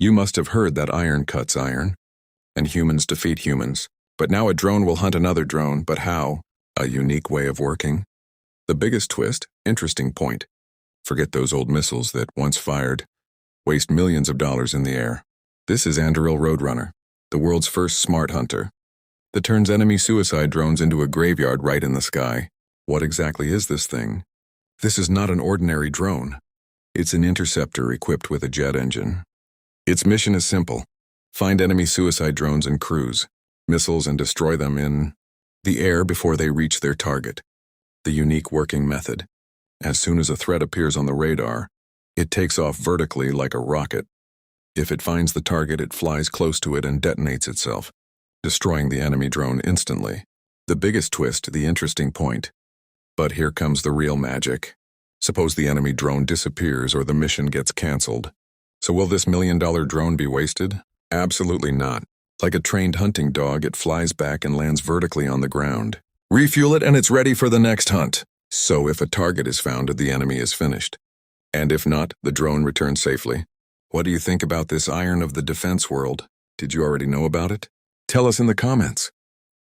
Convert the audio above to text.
You must have heard that iron cuts iron, and humans defeat humans. But now a drone will hunt another drone, but how? A unique way of working. The biggest twist, interesting point. Forget those old missiles that, once fired, waste millions of dollars in the air. This is Anduril Roadrunner, the world's first smart hunter, that turns enemy suicide drones into a graveyard right in the sky. What exactly is this thing? This is not an ordinary drone. It's an interceptor equipped with a jet engine. Its mission is simple: find enemy suicide drones and cruise missiles and destroy them in the air before they reach their target. The unique working method: as soon as a threat appears on the radar, it takes off vertically like a rocket. If it finds the target, it flies close to it and detonates itself, destroying the enemy drone instantly. The biggest twist, the interesting point. But here comes the real magic. Suppose the enemy drone disappears or the mission gets canceled. So will this million-dollar drone be wasted? Absolutely not. Like a trained hunting dog, it flies back and lands vertically on the ground. Refuel it and it's ready for the next hunt. So if a target is found, the enemy is finished. And if not, the drone returns safely. What do you think about this iron of the defense world? Did you already know about it? Tell us in the comments.